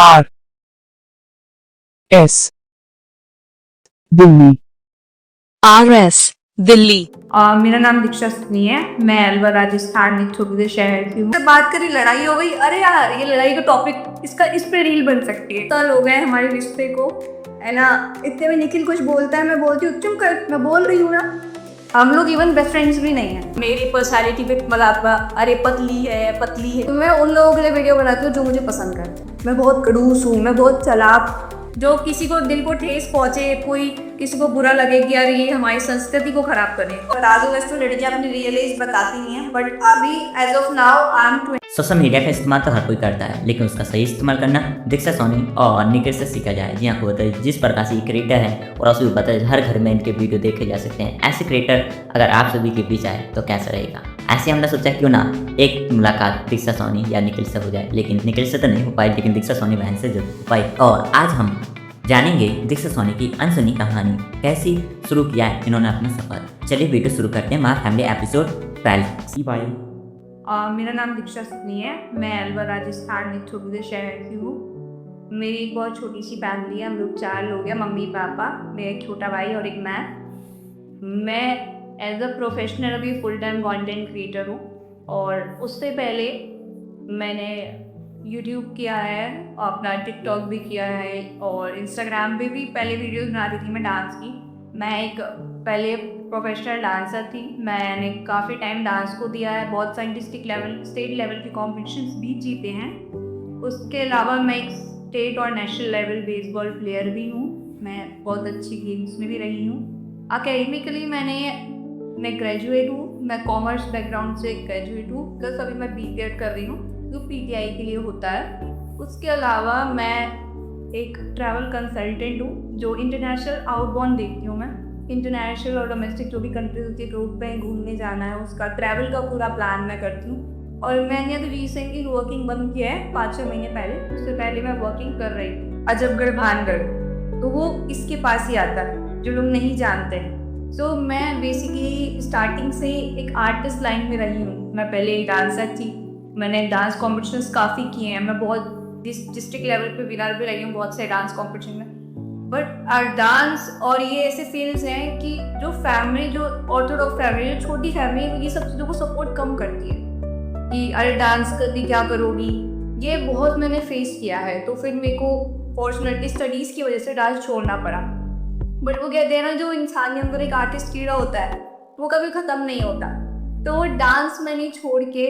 R S Delhi RS Delhi. मेरा नाम दीक्षा सनी है। मैं अलवर राजस्थान एक छोटे से शहर की हूँ। बात करी लड़ाई हो गई, अरे यार ये लड़ाई का टॉपिक इस पे रील बन सकती है। साल हो गए हमारे रिश्ते को, है ना। इतने में निखिल कुछ बोलता है, मैं बोलती हूँ चुप कर, मैं बोल रही हूँ ना। हम लोग इवन बेस्ट फ्रेंड्स भी नहीं है। मेरी पर्सनैलिटी पे मलापा, अरे पतली है तो मैं उन लोगों के लिए वीडियो बनाती हूँ जो मुझे पसंद करते हैं। मैं बहुत खड़ूस हूँ, मैं बहुत चालाक, जो किसी को दिल को ठेस पहुंचे, कोई किसी को बुरा लगे कि यार ये हमारी संस्कृति को खराब करे। और आज वैसे तो लड़कियां अपनी रियल एज बताती नहीं है, बट अभी as of now I am. Social media का इस्तेमाल तो हर कोई करता है, लेकिन उसका सही इस्तेमाल करना दीक्षा सोनी और निखिल से सीखा जाए। जी हाँ, वो तो जिस प्रकार से ये क्रिएटर है और उसको पता है हर घर में इनके वीडियो देखे जा सकते हैं। ऐसे क्रिएटर अगर आप सभी के बीच आए तो कैसा रहेगा। ऐसे हमने सोचा क्यों ना एक मुलाकात दीक्षा सोनी या निखिल से हो जाए, लेकिन निखिल से तो नहीं हो पाई, लेकिन दीक्षा सोनी बहन से जरूर हो पाई। और आज हम जानेंगे दीक्षा सोनी की अनसुनी कहानी, कैसी शुरू किया है इन्होंने अपना सफर। चलिए वीडियो शुरू करते हैं। माँ फैमिली एपिसोड 12। सी भाई। मेरा नाम दीक्षा सनी है। मैं अलवर राजस्थान एक छोटे से शहर की हूँ। मेरी एक बहुत छोटी सी फैमिली है। हम लोग 4 लोग हैं, मम्मी पापा, मेरा एक छोटा भाई और एक मैं एज अ प्रोफेशनल अभी फुल टाइम कंटेंट क्रिएटर हूँ। और उससे पहले मैंने यूट्यूब किया है, अपना टिकटॉक भी किया है और इंस्टाग्राम पे भी पहले वीडियोस बनाती थी मैं डांस की। मैं एक पहले प्रोफेशनल डांसर थी। मैंने काफ़ी टाइम डांस को दिया है, बहुत सारे डिस्ट्रिक्ट लेवल, स्टेट लेवल के कॉम्पिटिशन्स भी जीते हैं। उसके अलावा मैं एक स्टेट और नेशनल लेवल बेसबॉल प्लेयर भी हूँ। मैं बहुत अच्छी गेम्स में भी रही हूँ। अकेडमिकली मैं ग्रेजुएट हूँ। मैं कॉमर्स बैकग्राउंड से ग्रेजुएट हूँ, प्लस अभी मैं BTED कर रही हूँ जो PTI के लिए होता है। उसके अलावा मैं एक ट्रैवल कंसल्टेंट हूँ जो इंटरनेशनल आउटबाउंड देखती हूँ। मैं इंटरनेशनल और डोमेस्टिक जो भी कंट्रीज होती है, रोड पे घूमने जाना है, उसका ट्रैवल का पूरा प्लान मैं करती हूँ। और मैंने अभी रिसेंटली वर्किंग बंद किया है 5-6 महीने पहले। उससे पहले मैं वर्किंग कर रही थी अजबगढ़ भानगढ़, तो वो इसके पास ही आता है जो लोग नहीं जानते हैं। सो मैं बेसिकली स्टार्टिंग से एक आर्टिस्ट लाइन में रही हूँ। मैं पहले एक डांसर थी, मैंने डांस कॉम्पिटिशन्स काफ़ी किए हैं। मैं बहुत डिस्ट्रिक्ट लेवल पे विनर भी रही हूँ बहुत से डांस कॉम्पिटिशन में। बट डांस और ये ऐसे फील्ड्स हैं कि जो फैमिली, जो ऑर्थोडॉक्स फैमिली, जो छोटी फैमिली है, ये सब चीज़ों को सपोर्ट कम करती है कि अरे डांस करके क्या करोगी। ये बहुत मैंने फेस किया है। तो फिर मेरे को फॉर्चुनेटली स्टडीज़ की वजह से डांस छोड़ना पड़ा। बट वो कहते हैं ना, जो इंसान के अंदर एक आर्टिस्ट कीड़ा होता है वो कभी ख़त्म नहीं होता। तो वो डांस मैंने छोड़ के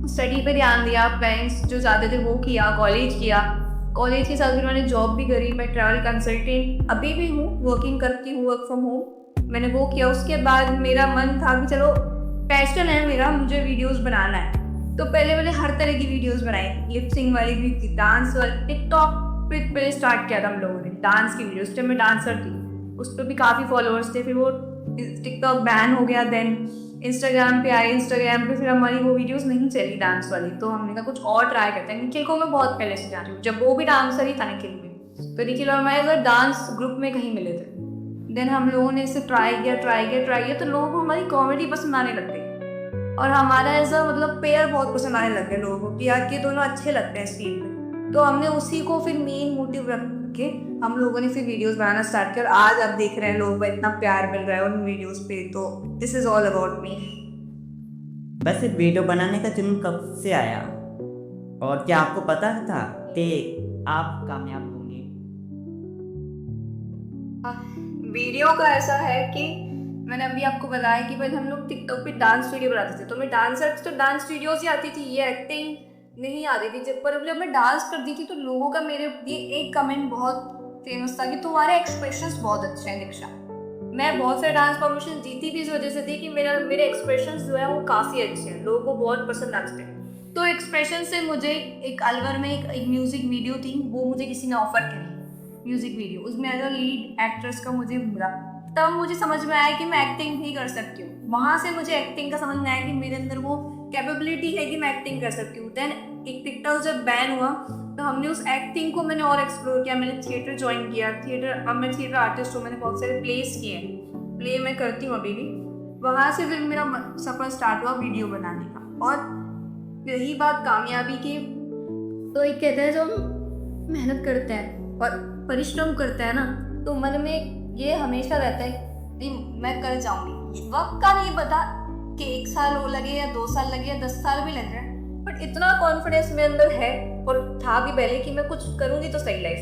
स्टडी पे ध्यान दिया। पेरेंट्स जो चाहते थे वो किया, कॉलेज किया। कॉलेज के साथ फिर मैंने जॉब भी करी। मैं ट्रैवल कंसल्टेंट अभी भी हूँ, वर्किंग करती हूँ, वर्क फ्रॉम होम मैंने वो किया। उसके बाद मेरा मन था कि चलो पैशन है मेरा, मुझे वीडियोस बनाना है। तो पहले हर तरह की वीडियोस बनाई, लिप सिंग वाली भी थी, डांस वाली। टिकटॉक पे पहले स्टार्ट किया था हम लोगों ने डांस की वीडियोस। जब मैं डांसर थी उस पर भी काफ़ी फॉलोअर्स थे। फिर वो टिकटॉक बैन हो गया, देन इंस्टाग्राम पे आए। इंस्टाग्राम पे फिर हमारी वो वीडियोस नहीं चली डांस वाली, तो हमने कहा कुछ और ट्राई करते हैं। निखिल को मैं बहुत पहले से जानती हूँ, जब वो भी डांसर ही था निखिल भी, तो निखिल और मैं डांस ग्रुप में कहीं मिले थे। देन हम लोगों ने इसे ट्राई किया तो लोगों को हमारी कॉमेडी पसंद आने लग गई और हमारा ऐसा मतलब पेयर बहुत पसंद आने लग गए लोगों को कि यार ये दोनों अच्छे लगते हैं इस फील्ड में। तो हमने उसी को फिर मेन मोटिव रख के हम लोगों ने फिर वीडियोस बनाना स्टार्ट किया। और आज आप देख रहे हैं लोगों को इतना प्यार मिल रहा है उन वीडियोस पे। तो this is all about me. वैसे वीडियो बनाने का जुनून कब से आया और क्या आपको पता था कि आप कामयाब होंगे? वीडियो का ऐसा है कि मैंने अभी आपको बताया कि भाई हम लोग टिकटॉक पे डांस वीडियो बनाते थे। तो मैं डांसर, तो डांस वीडियोस ही आती थी, ये एक्टिंग नहीं आती थी। जब मैं डांस करती थी तो लोगों का मेरे लिए एक कमेंट बहुत फेमस था कि तुम्हारे एक्सप्रेशंस बहुत अच्छे हैं दीक्षा। मैं बहुत सारे डांस कॉम्पिटिशन जीती भी इस वजह से थी कि मेरे एक्सप्रेशंस जो है वो काफ़ी अच्छे हैं, लोगों को बहुत पसंद आते हैं। तो एक्सप्रेशन से मुझे एक अलवर में एक म्यूज़िक वीडियो थी, वो मुझे किसी ने ऑफर करी म्यूज़िक वीडियो। उसमें एज अ लीड एक्ट्रेस का मुझे मिला। तब मुझे समझ में आया कि मैं एक्टिंग भी कर सकती हूँ। वहाँ से मुझे एक्टिंग का समझ में आया कि मेरे अंदर वो कैपेबिलिटी है कि मैं एक्टिंग कर सकती हूँ। देन एक टिकटॉक जब बैन हुआ तो हमने उस एक्टिंग को मैंने और एक्सप्लोर किया। मैंने थिएटर ज्वाइन किया। अब मैं थिएटर आर्टिस्ट हूँ, मैंने बहुत सारे प्लेस किए हैं, प्ले मैं करती हूँ अभी भी। वहाँ से फिर मेरा सफ़र स्टार्ट हुआ वीडियो बनाने का। और रही बात कामयाबी की, तो एक कहते हैं जो मेहनत करते हैं और परिश्रम करते हैं ना, तो मन में ये हमेशा रहता है कि मैं कर जाऊंगी। वक्त का नहीं पता कि 1 साल हो लगे या 2 साल लगे या 10 साल भी लग जाए, बट इतना कॉन्फिडेंस मेरे अंदर है और था भी पहले कि मैं कुछ करूंगी तो सही लाइफ।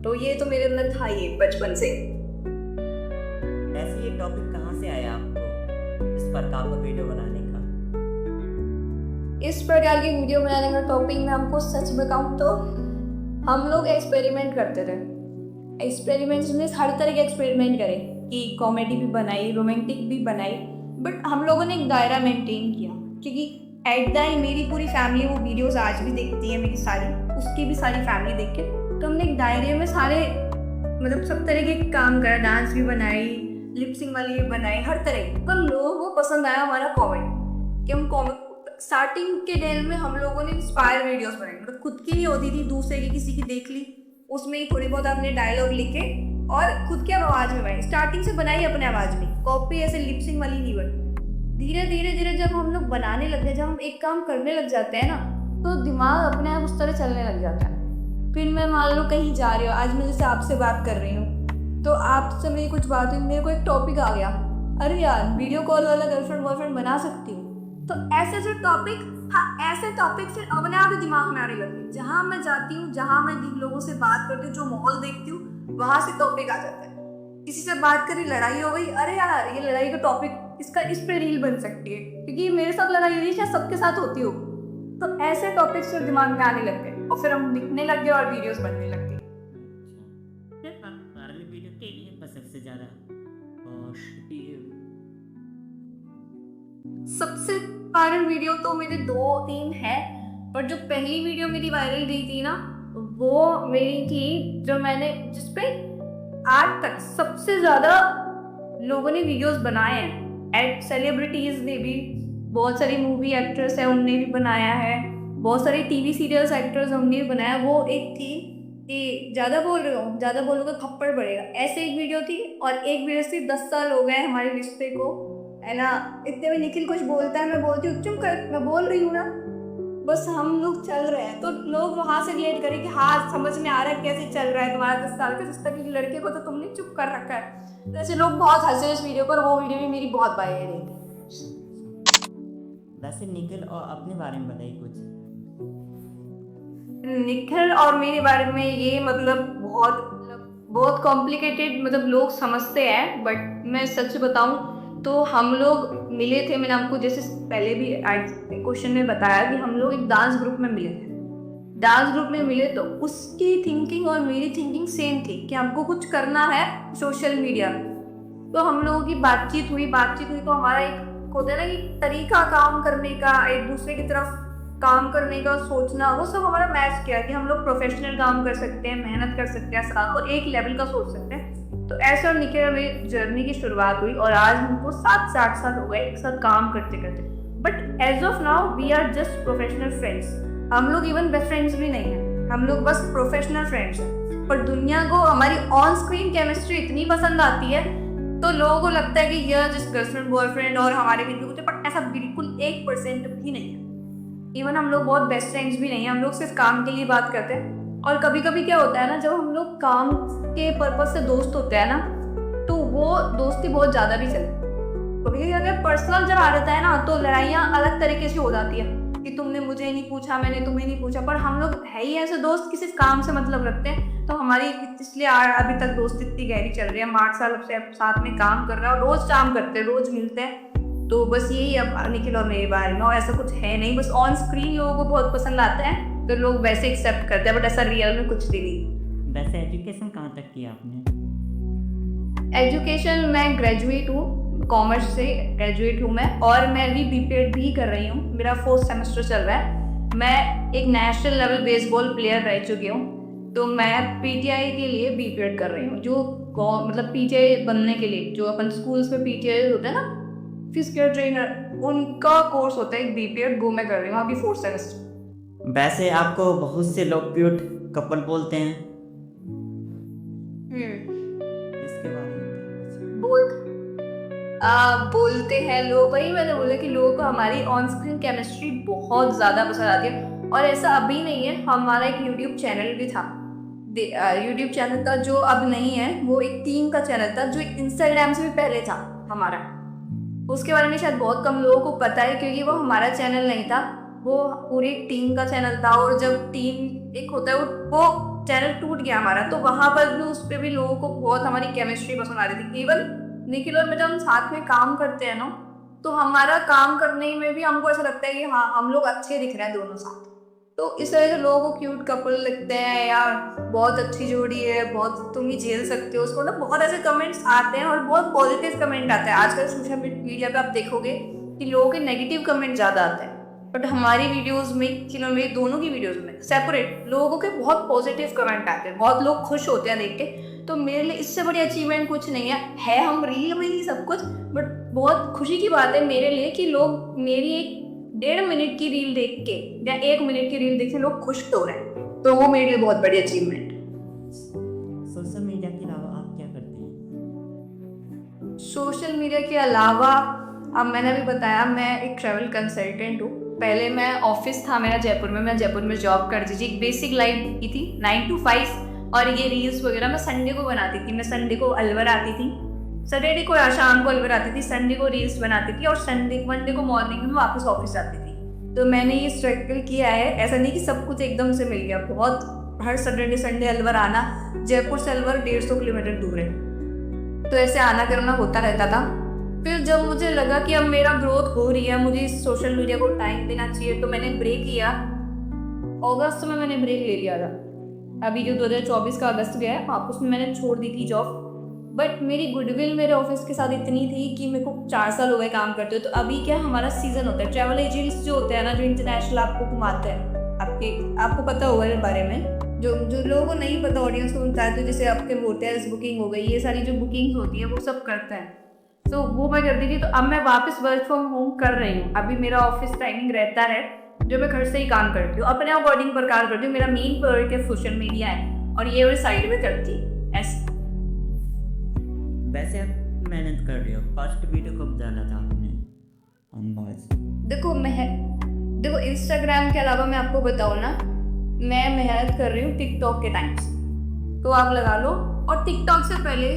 तो ये तो मेरे अंदर था ये बचपन से। ऐसे ये टॉपिक कहाँ से आया आपको इस प्रकार का वीडियो बनाने का? इस प्रकार की वीडियो बनाने का टॉपिक मैं आपको सच बताऊं तो हम लोग एक्सपेरिमेंट करते थे। एक्सपेरिमेंट्स में हर तरह के एक्सपेरिमेंट करे कि कॉमेडी भी बनाई, रोमांटिक भी बनाई, बट हम लोगों ने एक दायरा मेंटेन किया क्योंकि एट द एंड मेरी पूरी फैमिली वो वीडियोस आज भी देखती है, मेरी सारी, उसकी भी सारी फैमिली देख के, तो हमने एक दायरे में सारे मतलब सब तरह के काम करा, डांस भी बनाई, लिपसिंग वाली भी बनाई, हर तरह। पर लोगों को पसंद आया हमारा कॉमेडी कि हम कॉमेडी। स्टार्टिंग के डेल में हम लोगों ने इंस्पायर वीडियोस बनाई, मतलब खुद की नहीं होती थी, दूसरे की किसी की देख ली, उसमें ही थोड़े बहुत हमने डायलॉग लिखे और खुद की आवाज़ में बनाई। स्टार्टिंग से बनाई अपने आवाज़ में, कॉपी ऐसे लिपसिंग वाली नहीं बनी। धीरे धीरे धीरे जब हम लोग बनाने लग गए, जब हम एक काम करने लग जाते हैं ना, तो दिमाग अपने आप उस तरह चलने लग जाता है। फिर मैं मान लो कहीं जा रही हूँ, आज मैं जैसे आपसे बात कर रही हूँ, तो आपसे मेरी कुछ बात हुई, मेरे को एक टॉपिक आ गया, अरे यार वीडियो कॉल वाला गर्लफ्रेंड बॉयफ्रेंड बना सकती हूँ। तो ऐसे जो टॉपिक, हाँ ऐसे टॉपिक फिर अपने आप ही दिमाग में आने लगते। जहाँ मैं जाती हूँ, जहाँ मैं जिन लोगों से बात करती हूँ, जो माहौल देखती हूँ, वहाँ से टॉपिक आ जाता है। किसी से बात करी, लड़ाई हो गई, अरे यार ये लड़ाई का टॉपिक, इसका इस पे रील बन सकती है क्योंकि मेरे साथ लड़ाई हुई, शायद सबके साथ होती हो। तो ऐसे टॉपिक्स फिर दिमाग में आने लग गए और फिर हम लिखने लग गए और वीडियोस बनने लग गए। वीडियो के लिए सबसे ज़्यादा सबसे वायरल वीडियो तो मेरे 2-3 है, पर जो पहली वीडियो मेरी वायरल गई थी ना, वो मेरी थी जो मैंने, जिसपे आज तक सबसे ज़्यादा लोगों ने वीडियोस बनाए हैं। सेलिब्रिटीज़ ने भी, बहुत सारी मूवी एक्ट्रेस है उनने भी बनाया है, बहुत सारे टीवी सीरियल्स एक्टर्स हमने भी बनाया। वो एक थी कि ज़्यादा बोल रहे हो थप्पड़ पड़ेगा, ऐसे एक वीडियो थी। और एक वीडियो थी 10 साल हो गए हमारे रिश्ते को, है ना, इतने में निखिल कुछ बोलता है, मैं बोलती हूँ चुप कर, मैं बोल रही हूँ ना, बस हम लोग चल रहे हैं। तो लोग वहाँ से रिलेट करें कि हाँ समझ में आ रहा है कैसे चल रहा है तुम्हारा 10 साल के रिश्ते के लड़के को, तो तुमने चुप कर रखा है। वैसे लोग बहुत हंसे इस वीडियो पर, वो वीडियो भी मेरी बहुत वायरल है। वैसे निखिल और अपने बारे में बताइए कुछ। निखिल और मेरे बारे में ये मतलब बहुत कॉम्प्लिकेटेड, मतलब लोग समझते हैं, बट मैं सच बताऊं तो हम लोग मिले थे, मैंने आपको जैसे पहले भी क्वेश्चन में बताया कि हम लोग एक डांस ग्रुप में मिले थे। डांस ग्रुप में मिले तो उसकी थिंकिंग और मेरी थिंकिंग सेम थी कि हमको कुछ करना है सोशल मीडिया। तो हम लोगों की बातचीत हुई तो हमारा एक होता है ना कि तरीका काम करने का, एक दूसरे की तरफ काम करने का सोचना, वो सब हमारा मैच किया कि हम लोग प्रोफेशनल काम कर सकते हैं, मेहनत कर सकते हैं, साथ और एक लेवल का सोच सकते हैं। तो ऐसे और निखिल और मेरी जर्नी की शुरुआत हुई और आज हमको 7 से 8 साल हो गए एक साथ काम करते करते। But as of now we are just professional friends. हम लोग इवन बेस्ट फ्रेंड्स भी नहीं हैं, हम लोग बस प्रोफेशनल फ्रेंड्स हैं। पर दुनिया को हमारी ऑन स्क्रीन केमिस्ट्री इतनी पसंद आती है, तो लोगों को लगता है कि यह जस्ट गर्लफ्रेंड बॉयफ्रेंड और हमारे बीच में कुछ है, बट ऐसा बिल्कुल 1% भी नहीं है। इवन हम लोग बहुत बेस्ट फ्रेंड्स भी नहीं हैं, हम लोग सिर्फ काम के लिए बात करते हैं। और कभी कभी क्या होता है ना, जब हम लोग काम के पर्पज से दोस्त होते हैं ना, तो वो दोस्ती बहुत ज़्यादा भी चलती है। कभी अगर पर्सनल जब आ जाता है ना, तो लड़ाइयाँ अलग तरीके से हो जाती है कि तुमने मुझे नहीं पूछा, मैंने तुम्हें नहीं पूछा। पर हम लोग है ही ऐसे दोस्त कि सिर्फ काम से मतलब रखते हैं, तो हमारी इसलिए अभी तक दोस्ती इतनी गहरी चल रही है। हम 8 साल अब से साथ में काम कर रहे हैं और रोज़ काम करते हैं, रोज़ मिलते हैं। तो बस यही अब निखिल और मेरे बारे में, और ऐसा कुछ है नहीं। बस ऑन स्क्रीन लोगों को बहुत पसंद आता है तो लोग वैसे एक्सेप्ट करते हैं, बट ऐसा रियल में कुछ भी नहीं। वैसे एजुकेशन कहाँ तक किया आपने? एजुकेशन मैं ग्रेजुएट हूँ, कॉमर्स से ग्रेजुएट हूँ मैं, और मैं अभी बीपीएड भी कर रही हूँ। मेरा 4th सेमेस्टर चल रहा है। मैं एक नेशनल लेवल बेसबॉल प्लेयर रह चुकी हूँ, तो मैं पीटीआई के लिए बीपीएड कर रही हूँ। जो मतलब पीटीआई बनने के लिए जो अपन स्कूल्स में पीटीआई होता है ना, फिजिकल ट्रेनर, उनका कोर्स होता है एक बीपीएड, वो मैं कर रही हूँ अभी 4th सेमेस्टर। वैसे आपको बहुत से लोग क्यूट कपल बोलते हैं, इसके बारे में बोलते हैं लोग। वही मैंने बोला कि लोगों को हमारी ऑन स्क्रीन केमिस्ट्री बहुत ज़्यादा पसंद आती है। और ऐसा अभी नहीं है, हमारा एक यूट्यूब चैनल भी था यूट्यूब चैनल था जो अब नहीं है, वो एक टीम का चैनल था जो इंस्टाग्राम से भी पहले था हमारा। उसके बारे में शायद बहुत कम लोगों को पता है क्योंकि वो हमारा चैनल नहीं था, वो पूरी टीम का चैनल था। और जब टीम एक होता है वो चैनल टूट गया हमारा, तो वहाँ पर भी उस पर भी लोगों को बहुत हमारी केमिस्ट्री पसंद आ रही थी। इवन निखिल और मैं जब हम साथ में काम करते हैं ना, तो हमारा काम करने में भी हमको ऐसा लगता है कि हाँ हम लोग अच्छे दिख रहे हैं दोनों साथ। तो इस तरह से लोगों को क्यूट कपल लगते हैं, यार बहुत अच्छी जोड़ी है, बहुत तुम ही झेल सकते हो उसको ना, बहुत ऐसे कमेंट्स आते हैं और बहुत पॉजिटिव कमेंट आते हैं। आजकल सोशल मीडिया पे आप देखोगे कि लोगों के नेगेटिव कमेंट ज़्यादा आते हैं, बट हमारी वीडियोस में मेरी दोनों की वीडियोस में सेपरेट लोगों के बहुत पॉजिटिव कमेंट आते हैं, बहुत लोग खुश होते हैं देख के। तो मेरे लिए इससे बड़ी अचीवमेंट कुछ नहीं है हम रील में ही सब कुछ, बट बहुत खुशी की बात है मेरे लिए कि लोग मेरी एक 1.5 मिनट की रील देख के या 1 मिनट की रील देख के लोग खुश तो रहे हैं, तो वो मेरे लिए बहुत बड़ी अचीवमेंट। सोशल मीडिया के अलावा आप क्या करते हैं? सोशल मीडिया के अलावा अब मैंने अभी बताया मैं एक ट्रैवल कंसल्टेंट हूँ। पहले मैं ऑफिस था मेरा जयपुर में, मैं जयपुर में जॉब करती थी, एक बेसिक लाइफ की थी 9 to 5, और ये रील्स वगैरह मैं संडे को बनाती थी। मैं संडे को अलवर आती थी, सैटरडे को या शाम को अलवर आती थी, संडे को रील्स बनाती थी, और मंडे को मॉर्निंग में वापस ऑफिस जाती थी। तो मैंने ये स्ट्रगल किया है, ऐसा नहीं कि सब कुछ एकदम से मिल गया, बहुत हर सैटरडे संडे अलवर आना। जयपुर से अलवर 150 किलोमीटर दूर है, तो ऐसे आना करना होता रहता था। फिर जब मुझे लगा कि अब मेरा ग्रोथ हो रही है, मुझे इस सोशल मीडिया को टाइम देना चाहिए, तो मैंने ब्रेक लिया। अगस्त में मैंने ब्रेक ले लिया था, अभी जो 2024 का अगस्त गया है वापस में मैंने छोड़ दी थी जॉब। बट मेरी गुडविल मेरे ऑफिस के साथ इतनी थी कि मेरे को 4 साल हो गए काम करते हो। तो अभी क्या हमारा सीजन होता है, ट्रैवल एजेंट्स जो होते हैं ना, जो इंटरनेशनल आपको घुमाते हैं, आपको पता होगा इस बारे में। जो लोगों को नहीं पता, ऑडियंस को बताते हैं, जैसे आपके होटल्स बुकिंग हो गई, ये सारी जो बुकिंग होती है वो सब करते हैं। तो वो मैं करती थी। तो अब मैं वापस वर्क फ्रॉम होम कर रही हूँ। अभी मेरा ऑफिस टाइमिंग रहता है जो मैं घर से ही काम करती हूँ, अपने अकॉर्डिंग पर काम करती हूँ। मेरा मेन प्रायोरिटी सोशल मीडिया है और ये और साइड में करती है ऐसे। वैसे आप मेहनत कर रही हो, फर्स्ट वीडियो कब डाला था आपने ऑन? देखो इंस्टाग्राम के अलावा मैं आपको बताऊँ ना, मैं मेहनत कर रही हूँ टिकटॉक के टाइम से, तो आप लगा लो। और टिकटॉक से पहले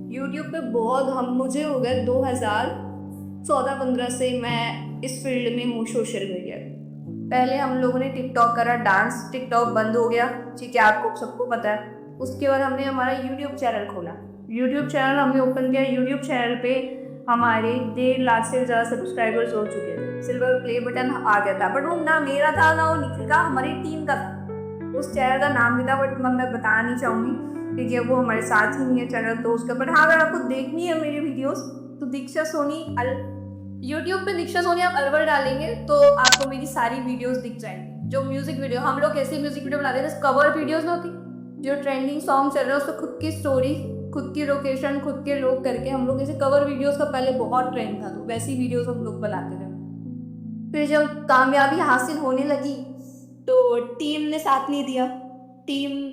यूट्यूब पे बहुत मुझे हो गए 2014-15 से मैं इस फील्ड में हूँ सोशल मीडिया। पहले हम लोगों ने टिकटॉक करा, डांस, टिकटॉक बंद हो गया, ठीक है, आपको सबको पता है। उसके बाद हमने हमारा यूट्यूब चैनल खोला, यूट्यूब चैनल हमने ओपन किया। यूट्यूब चैनल पे हमारे 1.5 लाख से ज़्यादा सब्सक्राइबर्स हो चुके थे, सिल्वर प्ले बटन आ गया था। बट वो ना मेरा था ना वो निखिल का, हमारी टीम का था। उस चैनल का नाम भी था, बट मैं बताना नहीं चाहूँगी क्योंकि वो हमारे साथ ही नहीं है चैनल, तो उसका। बट हाँ, अगर आपको देखनी है मेरी वीडियोस तो दीक्षा सोनी यूट्यूब पे दीक्षा सोनी आप अलवर डालेंगे तो आपको मेरी सारी वीडियोस दिख जाएंगी। जो म्यूजिक वीडियो हम लोग कैसी म्यूजिक वीडियो बनाते हैं, कवर वीडियोस में होती, जो ट्रेंडिंग सॉन्ग चल रहा है उसको खुद की स्टोरी, खुद की लोकेशन, खुद के लोग करके हम लोग, जैसे कवर वीडियोस का पहले बहुत ट्रेंड था, तो वैसी वीडियोस हम लोग बनाते थे। फिर जब कामयाबी हासिल होने लगी तो टीम ने साथ नहीं दिया, टीम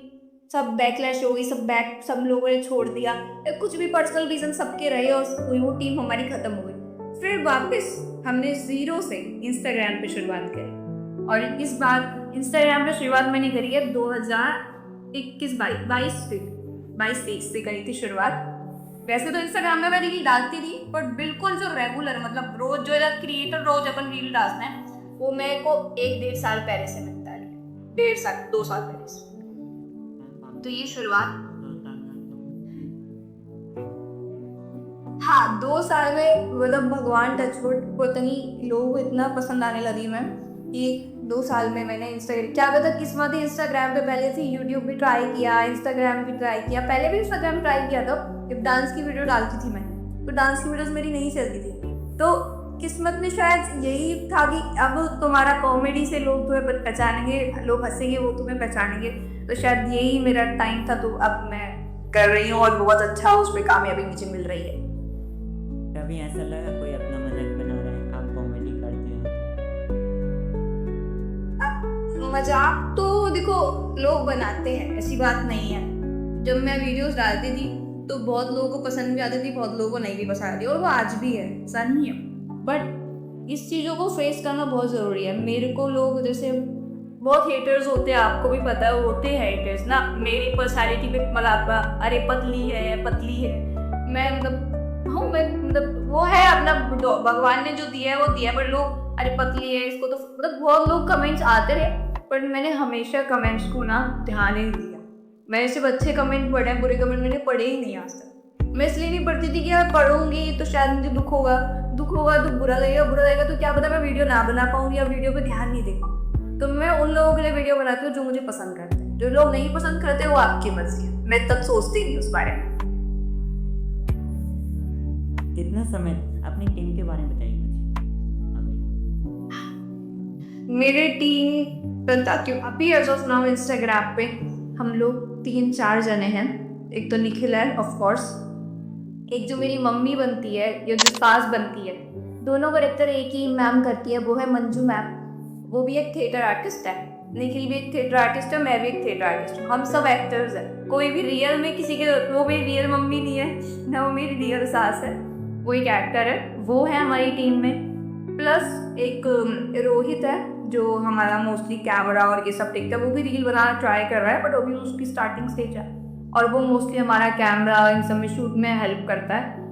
सब बैकलैश हो गई, सब लोगों ने छोड़ दिया, कुछ भी पर्सनल रीजन सबके रहे और वो टीम हमारी खत्म हो गई। फिर वापस हमने 0 से इंस्टाग्राम पे शुरुआत करी, और इस बार इंस्टाग्राम पे शुरुआत मैंने करी है 2021-22 से करी थी शुरुआत। वैसे तो इंस्टाग्राम में मैं रील डालती थी, बट बिल्कुल जो रेगुलर, मतलब रोज जो है क्रिएटर रोज अपन रील डालना है, वो मेरे को 1-1.5 साल पहले से मिलता है, 1.5 साल 2 साल पहले से। तो ये शुरुआत, हाँ 2 साल में, मतलब भगवान टचवुड, पता नहीं लोगों को इतना पसंद आने लगी मैं कि 2 साल में मैंने इंस्टाग्राम, क्या पता किस्मत ही इंस्टाग्राम पे पहले से, यूट्यूब भी ट्राई किया, इंस्टाग्राम भी ट्राई किया, पहले भी इंस्टाग्राम ट्राई किया था जब डांस की वीडियो डालती थी मैं, तो डांस की वीडियोस मेरी नहीं चलती थी। तो किस्मत में शायद यही था कि अब तुम्हारा कॉमेडी से लोग तुम्हें पहचानेंगे, लोग हंसेंगे, वो तुम्हें पहचानेंगे, तो शायद यही मेरा टाइम था। तो अब मैं कर रही हूँ और बहुत अच्छा उसमें कामयाबी मुझे मिल रही है। कभी ऐसा लगा कोई अपना मजाक बना रहा है, आप कॉमेडी करते हो? मजाक तो देखो लोग बनाते हैं, ऐसी बात नहीं है। जब मैं वीडियोस डालती थी तो बहुत लोगों को पसंद भी आती थी, बहुत लोगों को नहीं भी पसंद आती, और वो आज भी है, ऐसा नहीं है। बट इस चीज़ों को फेस करना बहुत ज़रूरी है। मेरे को लोग जैसे बहुत हेटर्स होते हैं, आपको भी पता है होते हैं हेटर्स ना। मेरी पर्सनालिटी पे मलापा, अरे पतली है पतली है। मैं मतलब हूँ, मैं मतलब वो है अपना भगवान ने जो दिया है वो दिया है, पर लोग अरे पतली है इसको तो मतलब बहुत लोग कमेंट्स आते रहे, पर मैंने हमेशा कमेंट्स को ना ध्यान ही नहीं दिया। मैंने सिर्फ अच्छे कमेंट पढ़े हैं, बुरे कमेंट मैंने पढ़े ही नहीं आज तक। मैं इसलिए नहीं पढ़ती थी कि यार पढ़ूंगी तो शायद मुझे दुख होगा तो बुरा लगेगा तो क्या पता मैं वीडियो ना बना पाऊँ या वीडियो पे ध्यान नहीं दे पाऊँ। तो मैं उन लोगों के लिए वीडियो बनाती हूँ जो मुझे पसंद करते हैं। जो लोग नहीं पसंद करते वो आपकी मर्जी है, मैं तब सोचती नहीं उस बारे में। कितना समय अपनी टीम के बारे में बताइए कुछ। मेरे टीम बताती हूँ अभी एज ऑफ नाउ इंस्टाग्राम पे हम लोग 3-4 जने हैं। एक तो निखिल है ऑफ कोर्स, एक जो मेरी मम्मी बनती है या जो सास बनती है, दोनों करेक्टर एक ही मैम करती है, वो है मंजू मैम। वो भी एक थिएटर आर्टिस्ट है, निखिल भी एक थिएटर आर्टिस्ट है, मैं भी एक थिएटर आर्टिस्ट हूँ। हम सब एक्टर्स हैं। कोई भी रियल में किसी के, वो मेरी रियल मम्मी नहीं है ना वो मेरी रियल सास है, वो एक एक्टर है, वो है हमारी टीम में। प्लस एक रोहित है जो हमारा मोस्टली कैमरा और ये सब देखता है, वो भी रील बनाना ट्राई कर रहा है बट अभी उसकी स्टार्टिंग स्टेज है और वो मोस्टली हमारा कैमरा इन सब में शूट में हेल्प करता है।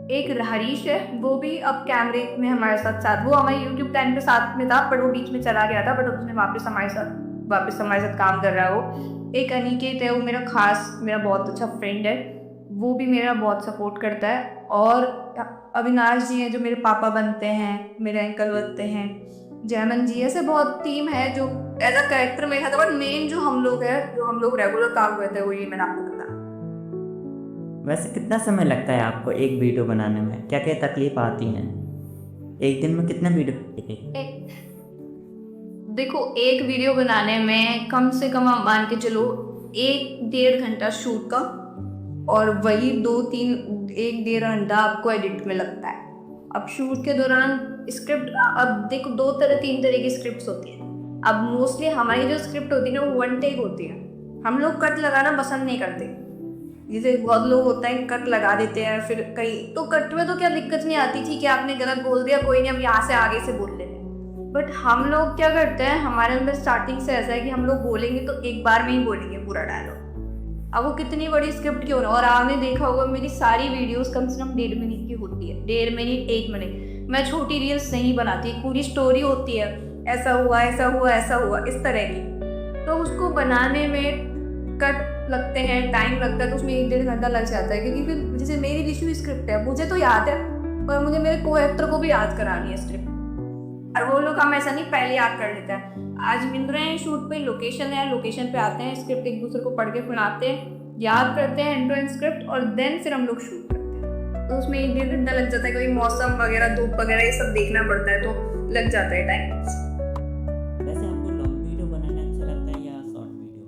एक हरीश है, वो भी अब कैमरे में हमारे साथ वो हमारे यूट्यूब टाइम पे साथ में था पर वो बीच में चला गया था, बट उसने वापस हमारे साथ काम कर रहा है वो। एक अनिकेत है, वो मेरा बहुत अच्छा फ्रेंड है, वो भी मेरा बहुत सपोर्ट करता है। और अविनाश जी हैं जो मेरे पापा बनते हैं, मेरे अंकल बनते हैं, जयमन जी, ऐसे बहुत टीम है जो एज अ कैरेक्टर में था, बट मेन जो हम लोग रेगुलर काम करते हैं वो ये मैंने आपको बताया। वैसे कितना समय लगता है आपको एक वीडियो बनाने में, क्या क्या तकलीफ आती हैं, एक दिन में कितना वीडियो? देखो एक वीडियो बनाने में कम से कम आप मान के चलो 1-1.5 घंटा शूट का और वही 1-1.5 घंटा आपको एडिट में लगता है। अब शूट के दौरान स्क्रिप्ट, अब देखो 3 तरह की स्क्रिप्ट्स होती हैं। अब मोस्टली हमारी जो स्क्रिप्ट होती है ना वो 1 टेक होती है। हम लोग कट लगाना पसंद नहीं करते, जैसे बहुत लोग होता है कट लगा देते हैं फिर कहीं, तो कट में तो क्या दिक्कत नहीं आती थी कि आपने गलत बोल दिया, कोई नहीं, अब यहाँ से आगे से बोल लेते हैं। बट हम लोग क्या करते हैं, हमारे अंदर स्टार्टिंग से ऐसा है कि हम लोग बोलेंगे तो एक बार में ही बोलेंगे पूरा डायलॉग, अब वो कितनी बड़ी स्क्रिप्ट क्यों ना। और आपने देखा होगा मेरी सारी वीडियोस कम से कम 1.5 मिनट की होती है, 1.5 मिनट 1 मिनट। मैं छोटी रील्स नहीं बनाती, पूरी स्टोरी होती है, ऐसा हुआ इस तरह की। तो उसको बनाने में कट लगते हैं, टाइम लगता है, तो उसमें 1-1.5 घंटा लग जाता है। क्योंकि फिर जैसे मेरी विशु स्क्रिप्ट है, मुझे तो याद है पर मुझे मेरे को एक्टर को भी याद करानी है स्क्रिप्ट, और वो लोग हम ऐसा नहीं पहले याद कर लेते हैं। आज मिल रहे हैं शूट पे, लोकेशन है, लोकेशन पे आते हैं, स्क्रिप्ट एक दूसरे को पढ़ के सुनाते हैं, याद करते हैं एंड टू एंड स्क्रिप्ट, और देन फिर हम लोग शूट करते हैं। तो उसमें 1-1.5 घंटा लग जाता है, कोई मौसम वगैरह, धूप वगैरह ये सब देखना पड़ता है, तो लग जाता है टाइम। वैसे आपको लॉन्ग वीडियो बनाना अच्छा लगता है या शॉर्ट वीडियो?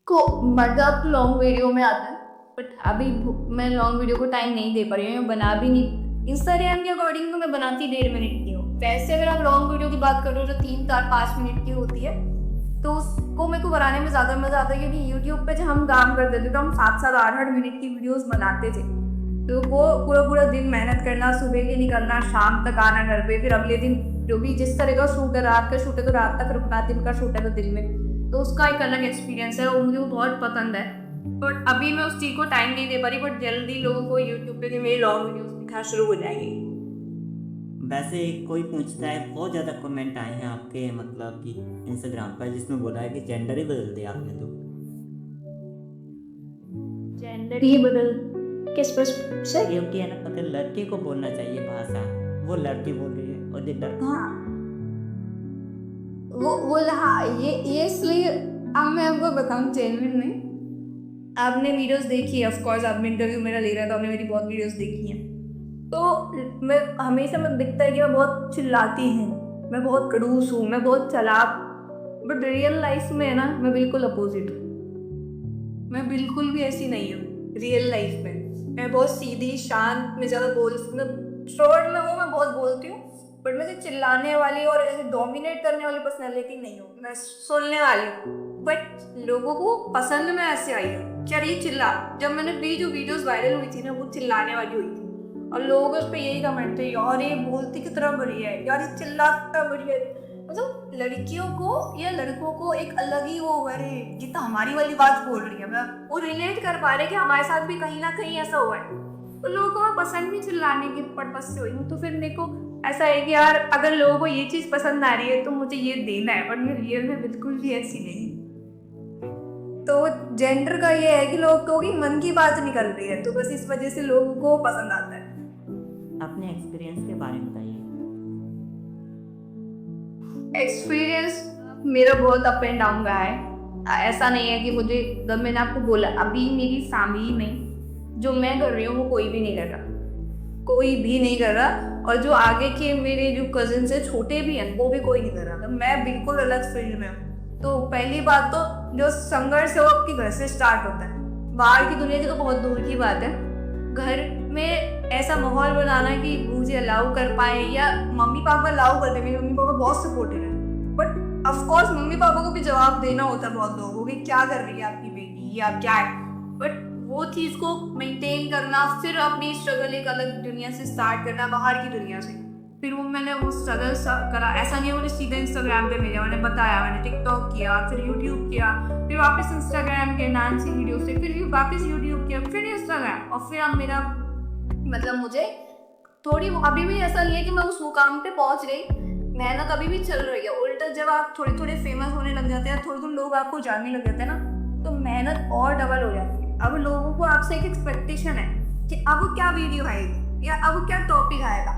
को मजा तो लॉन्ग वीडियो में आता है, बट अभी मैं लॉन्ग वीडियो को टाइम नहीं दे पा रही हूँ, बना भी नहीं। इंस्टाग्राम के अकॉर्डिंग तो मैं बनाती 1.5 मिनट की हूँ। वैसे अगर आप लॉन्ग वीडियो की बात कर रहे हो जो 3-4-5 मिनट की होती है, तो उसको मेरे को बनाने में ज़्यादा मज़ा आता है, क्योंकि यूट्यूब पे जब हम काम करते थे तो हम 7-7, 8-8 मिनट की वीडियोस बनाते थे। तो वो पूरा दिन मेहनत करना, सुबह के निकलना, शाम तक आना घर पे, फिर अगले दिन जो भी जिस तरह का शूट है, रात का शूट है तो रात तक रुकना, दिन का शूट है तो दिन में, तो उसका एक अलग एक्सपीरियंस है और मुझे वो बहुत पसंद है। बट अभी मैं उस चीज़ को टाइम नहीं दे पा रही, बट जल्दी लोगों को यूट्यूब पे मेरी लॉन्ग वीडियोस दिखना शुरू हो जाएगी। वैसे कोई पूछता है, बहुत ज़्यादा कमेंट आए हैं आपके मतलब कि इंस्टाग्राम पर, जिसमें बोला है कि जेंडर ही बदल दिया आपने। तो जेंडर ही बदल किस पर से? क्योंकि है ना, मतलब लड़के को बोलना चाहिए भाषा, वो लड़की बोल रही है और लड़का। हाँ हाँ, ये इसलिए अब मैं आपको बताऊँ जेन्युइन नहीं, आपने वीडियोस देखी है, ऑफ कोर्स आपने इंटरव्यू मेरा ले रहा था, आपने मेरी बहुत वीडियोस देखी हैं, तो मैं हमेशा मुझे दिखता है कि मैं बहुत चिल्लाती हूँ, मैं बहुत खड़ूस हूँ, मैं बहुत चालाक, बट रियल लाइफ में है ना मैं बिल्कुल अपोजिट हूँ। मैं बिल्कुल भी ऐसी नहीं हूँ रियल लाइफ में। मैं बहुत सीधी शांत, मैं ज़्यादा शॉर्ट में हूँ, मैं बहुत बोलती हूँ, बट मैं चिल्लाने वाली और ऐसे डोमिनेट करने वाली पर्सनैलिटी नहीं हूँ। मैं सुनने वाली हूँ, बट लोगों को पसंद में ऐसे आई है कि यार ये चिल्ला। जब मैंने मेरी जो वीडियोस वायरल हुई थी ना, वो चिल्लाने वाली हुई थी और लोगों उस पर यही कमेंट थे, यार ये बोलती की तरह बढ़िया है, यार ये चिल्लाता बढ़िया है। मतलब लड़कियों को या लड़कों को एक अलग ही वो, अरे जितना हमारी वाली बात बोल रही है मैं, वो रिलेट कर पा रहे कि हमारे साथ भी कहीं ना कहीं ऐसा हुआ है। तो लोगों को पसंद भी चिल्लाने के पर्पज से हुई हूँ। तो फिर मेरे को ऐसा है कि यार अगर लोगों को ये चीज़ पसंद आ रही है तो मुझे ये देना है, बट मैं रियल में बिल्कुल भी ऐसी नहीं। तो जेंडर का ये है कि लोगों की मन की बात निकल रही है, तो बस इस वजह से लोगों को पसंद आता है। अपने एक्सपीरियंस के बारे में बताइए। एक्सपीरियंस मेरा बहुत अप एंड डाउन रहा है। ऐसा नहीं है कि मुझे, जब मैंने आपको बोला अभी मेरी फैमिली में जो मैं कर रही हूँ वो कोई भी नहीं कर रहा, कोई भी नहीं कर रहा। और जो आगे के मेरे जो कजिन्स है छोटे भी हैं वो भी कोई नहीं कर रहा। तो मैं बिल्कुल अलग फील्ड में हूँ। तो पहली बात तो जो संघर्ष है वो आपके घर से स्टार्ट होता है, बाहर की दुनिया की तो बहुत दूर की बात है। घर में ऐसा माहौल बनाना कि मुझे अलाउ कर पाए, या मम्मी पापा अलाउ करते हैं। मेरे मम्मी पापा बहुत सपोर्टिव है, बट ऑफकोर्स मम्मी पापा को भी जवाब देना होता है बहुत लोगों को कि क्या कर रही है आपकी बेटी या क्या है। बट वो चीज़ को मेंटेन करना, फिर अपनी स्ट्रगल एक अलग दुनिया से स्टार्ट करना, बाहर की दुनिया से। फिर वो मैंने वो स्ट्रगल करा। ऐसा नहीं है मैंने सीधे इंस्टाग्राम पे भेजा, मैंने बताया, मैंने टिकटॉक किया, फिर यूट्यूब किया, फिर वापस इंस्टाग्राम के डांस वीडियो से, फिर वापस यूट्यूब किया, फिर इंस्टाग्राम। और फिर अब मेरा मतलब मुझे थोड़ी, अभी भी ऐसा नहीं है कि मैं उस मुकाम पे पहुंच गई, मेहनत अभी भी चल रही है। उल्टा जब आप थोड़े थोड़े फेमस होने लग जाते हैं, थोड़े थोड़े लोग आपको जानने लग जाते हैं ना, तो मेहनत और डबल हो जाती है। अब लोगों को आपसे एक एक्सपेक्टेशन है कि अब क्या वीडियो आएगी या अब क्या टॉपिक आएगा।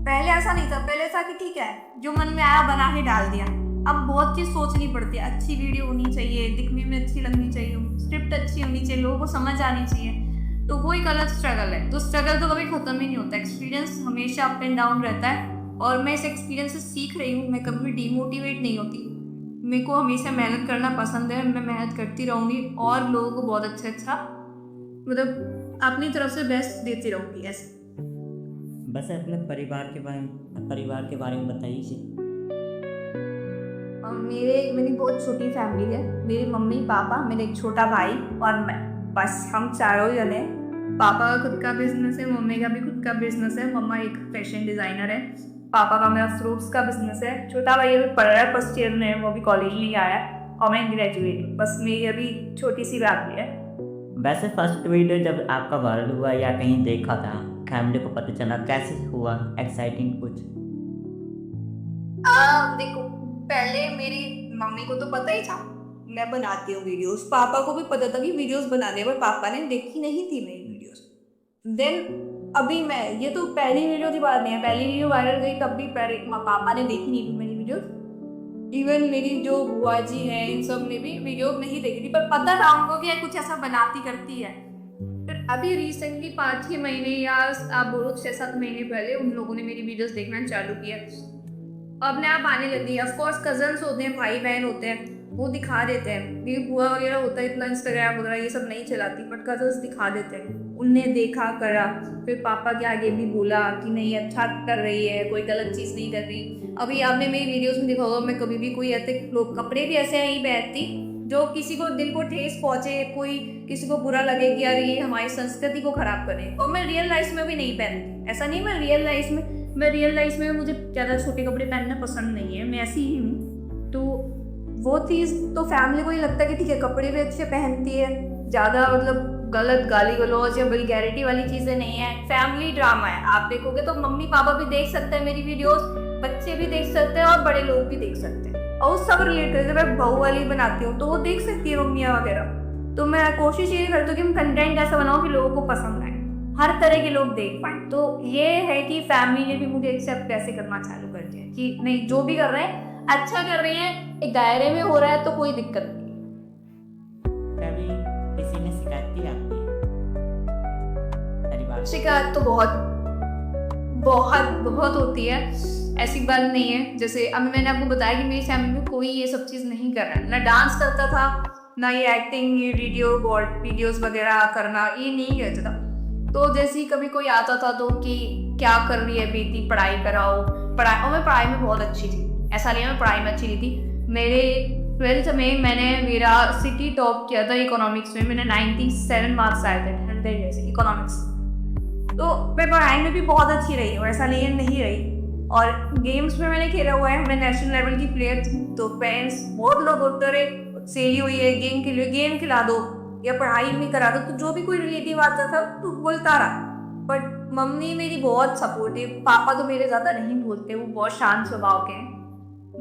पहले ऐसा नहीं था, पहले था कि ठीक है जो मन में आया बना के डाल दिया। अब बहुत चीज़ सोचनी पड़ती है, अच्छी वीडियो होनी चाहिए, दिखने में अच्छी लगनी चाहिए, स्क्रिप्ट अच्छी होनी चाहिए, लोगों को समझ आनी चाहिए। तो वो एक अलग स्ट्रगल है। तो स्ट्रगल तो कभी ख़त्म ही नहीं होता। एक्सपीरियंस हमेशा अप एंड डाउन रहता है, और मैं इस एक्सपीरियंस से सीख रही हूँ। मैं कभी भी डीमोटिवेट नहीं होती। मेरे को हमेशा मेहनत करना पसंद है, मैं मेहनत करती रहूँगी और लोगों को बहुत अच्छा मतलब अपनी तरफ से बेस्ट देती रहूँगी। ऐसे बस अपने परिवार के बारे में बताइए। मेरी बहुत छोटी फैमिली है। मेरी मम्मी पापा, मेरे एक छोटा भाई और मैं, बस हम चारों जने। पापा का खुद का बिजनेस है, मम्मी का भी खुद का बिजनेस है। मम्मा एक फैशन डिज़ाइनर है, पापा का मेरा फ्रूट्स का बिजनेस है। छोटा भाई अभी पढ़ रहा है, फर्स्ट ईयर में, वो अभी कॉलेज नहीं आया है, और मैं ग्रेजुएट हूँ। बस मेरी अभी छोटी सी फैमिली है। वैसे फर्स्ट वीडियो जब आपका वायरल हुआ या कहीं देखा था, फैमिली को पता चला, कैसे हुआ? एक्साइटिंग कुछ? देखो, पहले मेरी मम्मी को तो पता ही था मैं बनाती हूँ वीडियोस, पापा को भी पता था कि वीडियोस बनाने, पर पापा ने देखी नहीं थी मेरी वीडियोस। देन अभी मैं, ये तो पहली वीडियो की बात नहीं है, पहली वीडियो वायरल गई तब भी पापा ने देखी नहीं थी मेरी वीडियोस। इवन मेरी जो बुआ जी हैं, इन सब ने भी वीडियो नहीं देखी थी, पर पता था उनको कि कुछ ऐसा बनाती करती है। फिर अभी रिसेंटली 5-6 महीने या आप बोलो 6-7 महीने पहले उन लोगों ने मेरी वीडियोस देखना चालू किया। अपने आप आने लगी। ऑफकोर्स कजन्स होते हैं, भाई बहन होते हैं, वो दिखा देते हैं। मेरी बुआ वगैरह होता है, इतना इंस्टाग्राम वगैरह ये सब नहीं चलाती, बट कजन्स दिखा देते हैं। उनने देखा, करा, फिर पापा के आगे भी बोला कि नहीं अच्छा कर रही है, कोई गलत चीज़ नहीं कर रही। अभी आपने मेरी वीडियोस में देखा होगा, मैं कभी भी कोई ऐसे लोग कपड़े भी ऐसे नहीं पहनती जो किसी को दिल को ठेस पहुँचे, कोई किसी को बुरा लगे कि यार ये हमारी संस्कृति को ख़राब करे। और मैं रियल लाइफ में भी नहीं पहनती। ऐसा नहीं मैं रियल लाइफ में मुझे ज़्यादा छोटे कपड़े पहनना पसंद नहीं है, मैं ऐसी ही हूँ। तो वो चीज़ तो फैमिली को ही लगता है कि ठीक है कपड़े भी अच्छे पहनती है, ज़्यादा मतलब गलत गाली गलौज या वल्गैरिटी वाली चीज़ें नहीं है। फैमिली ड्रामा है। आप देखोगे तो मम्मी पापा भी देख सकते हैं मेरी वीडियोस, बच्चे भी देख सकते हैं और बड़े लोग भी देख सकते हैं। और सब रिलेटेड, जब मैं बहू वाली बनाती हूँ तो वो देख सकती है मम्मियाँ वगैरह। तो मैं कोशिश ये करती हूँ कि मैं कंटेंट ऐसा बनाऊँ कि लोगों को पसंद आए, हर तरह के लोग देख पाएँ। तो ये है कि फैमिली ने भी मुझे एक्सेप्ट कैसे करना चालू कर दिया कि नहीं, जो भी कर रहे हैं अच्छा कर रही हैं, एक दायरे में हो रहा है तो कोई दिक्कत नहीं। कभी किसी ने शिकायत की आपकी? शिकायत तो बहुत होती है, ऐसी बात नहीं है। जैसे अभी मैंने आपको बताया कि मेरी फैमिली में कोई ये सब चीज़ नहीं कर रहा है, ना डांस करता था, ना ये एक्टिंग, ये वीडियोस वगैरह करना, ये नहीं करता था। तो जैसे ही कभी कोई आता था तो कि क्या कर रही है बेटी, पढ़ाई कराओ, पढ़ाई। और मैं पढ़ाई में बहुत अच्छी थी, ऐसा नहीं है मैं पढ़ाई में अच्छी नहीं थी। मेरे 12th में मैंने मेरा सिटी टॉप किया था इकोनॉमिक्स में, मैंने 97 मार्क्स आए थे 100 जैसे इकोनॉमिक्स। तो मैं पढ़ाई में भी बहुत अच्छी रही हूँ, ऐसा नहीं रही। और गेम्स में मैंने खेला हुआ है, मैं नेशनल लेवल की प्लेयर थी। तो पेरेंट्स बहुत लोग होते रहे, सहेली हुई है गेम के लिए, गेम खिला दो या पढ़ाई में करा दो, तो जो भी कोई रिलेटिव आता था तो बोलता रहा। बट मम्मी मेरी बहुत सपोर्टिव, पापा तो मेरे ज़्यादा नहीं बोलते, वो बहुत शांत स्वभाव के हैं।